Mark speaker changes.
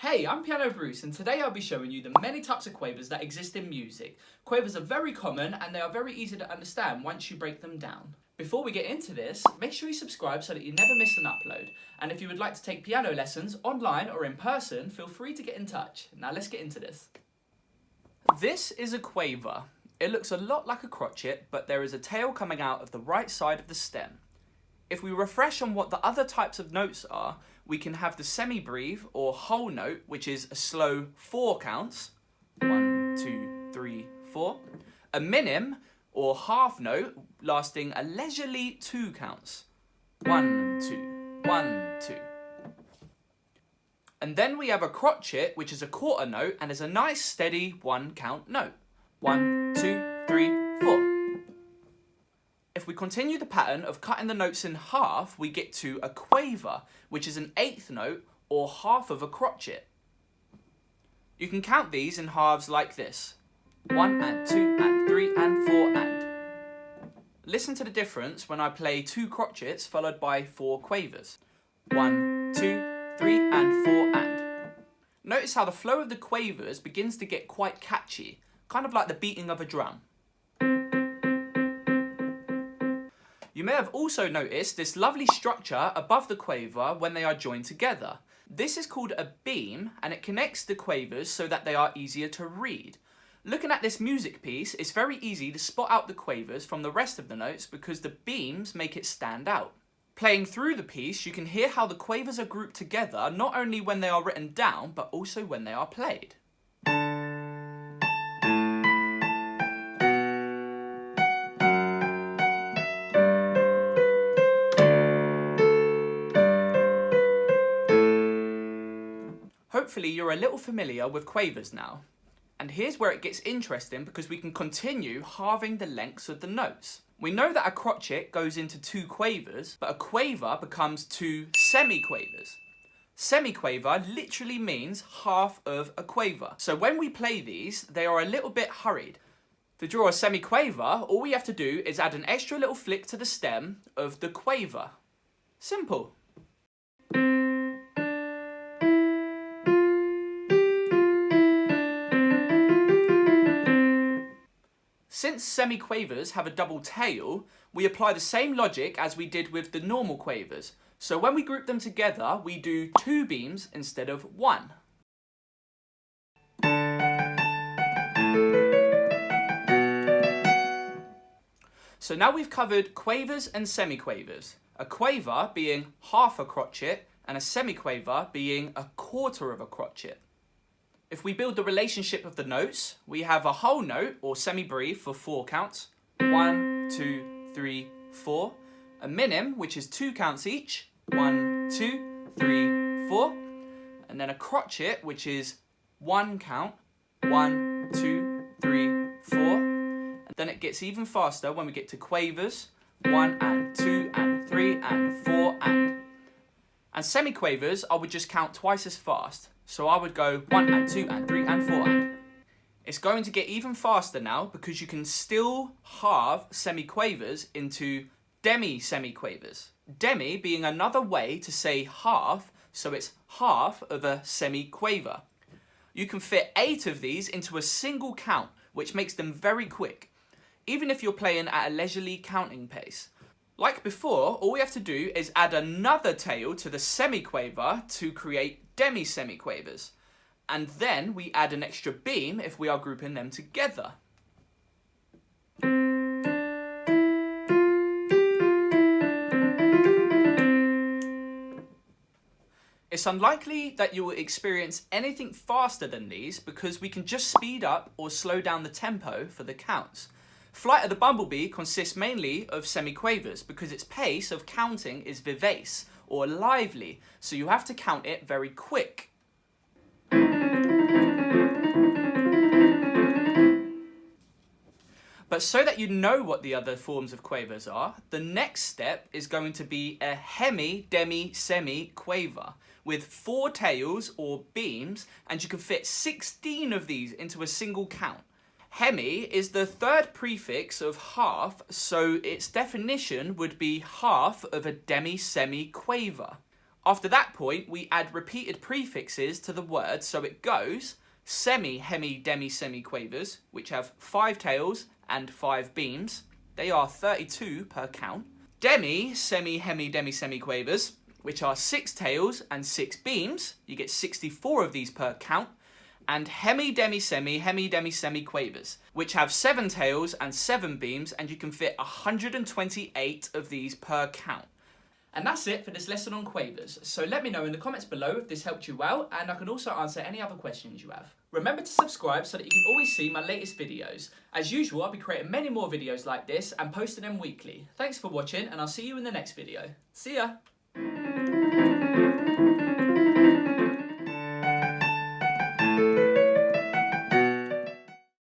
Speaker 1: Hey, I'm Piano Bruce, and today I'll be showing you the many types of quavers that exist in music. Quavers are very common and they are very easy to understand once you break them down. Before we get into this, make sure you subscribe so that you never miss an upload. And if you would like to take piano lessons online or in person, feel free to get in touch. Now let's get into this. This is a quaver. It looks a lot like a crotchet, but there is a tail coming out of the right side of the stem. If we refresh on what the other types of notes are, we can have the semi-breve or whole note, which is a slow 4 counts. 1, 2, 3, 4. A minim or half note lasting a leisurely 2 counts. 1, 2, 1, 2. And then we have a crotchet, which is a quarter note and is a nice steady 1 count note. 1, 2, 3, 4. If we continue the pattern of cutting the notes in half, we get to a quaver, which is an 8th note or half of a crotchet. You can count these in halves like this. 1 and 2 and 3 and 4 and. Listen to the difference when I play 2 crotchets followed by 4 quavers. 1, 2, 3 and 4 and. Notice how the flow of the quavers begins to get quite catchy, kind of like the beating of a drum. You may have also noticed this lovely structure above the quaver when they are joined together. This is called a beam and it connects the quavers so that they are easier to read. Looking at this music piece, it's very easy to spot out the quavers from the rest of the notes because the beams make it stand out. Playing through the piece, you can hear how the quavers are grouped together not only when they are written down but also when they are played. Hopefully you're a little familiar with quavers now. And here's where it gets interesting because we can continue halving the lengths of the notes. We know that a crotchet goes into 2 quavers, but a quaver becomes 2 semiquavers. Semiquaver literally means half of a quaver. So when we play these, they are a little bit hurried. To draw a semiquaver, all we have to do is add an extra little flick to the stem of the quaver. Simple. Since semiquavers have a double tail, we apply the same logic as we did with the normal quavers. So when we group them together, we do 2 beams instead of 1. So now we've covered quavers and semiquavers. A quaver being half a crotchet and a semiquaver being a quarter of a crotchet. If we build the relationship of the notes, we have a whole note or semi-breve for 4 counts. 1, 2, 3, 4. A minim, which is 2 counts each. 1, 2, 3, 4. And then a crotchet, which is 1 count. 1, 2, 3, 4. And then it gets even faster when we get to quavers. 1 and 2 and 3 and 4 and. And semiquavers, I would just count twice as fast. So I would go 1 and 2 and 3 and 4 and. It's going to get even faster now because you can still halve semiquavers into demi-semiquavers. Demi being another way to say half, so it's half of a semiquaver. You can fit 8 of these into a single count, which makes them very quick, even if you're playing at a leisurely counting pace. Like before, all we have to do is add another tail to the semiquaver to create demi-semiquavers. And then we add an extra beam if we are grouping them together. It's unlikely that you will experience anything faster than these because we can just speed up or slow down the tempo for the counts. Flight of the Bumblebee consists mainly of semiquavers because its pace of counting is vivace or lively, so you have to count it very quick. But so that you know what the other forms of quavers are, the next step is going to be a hemi-demi-semi-quaver with 4 tails or beams, and you can fit 16 of these into a single count. Hemi is the 3rd prefix of half, so its definition would be half of a demi-semi-quaver. After that point, we add repeated prefixes to the word, so it goes semi, hemi, demi, semiquavers, which have 5 tails and 5 beams. They are 32 per count. Demi, semi, hemi, demi, semiquavers, which are 6 tails and 6 beams. You get 64 of these per count. And hemi, demi, semiquavers, which have 7 tails and 7 beams, and you can fit 128 of these per count. And that's it for this lesson on quavers. So let me know in the comments below if this helped you out, and I can also answer any other questions you have. Remember to subscribe so that you can always see my latest videos. As usual, I'll be creating many more videos like this and posting them weekly. Thanks for watching, and I'll see you in the next video. See ya!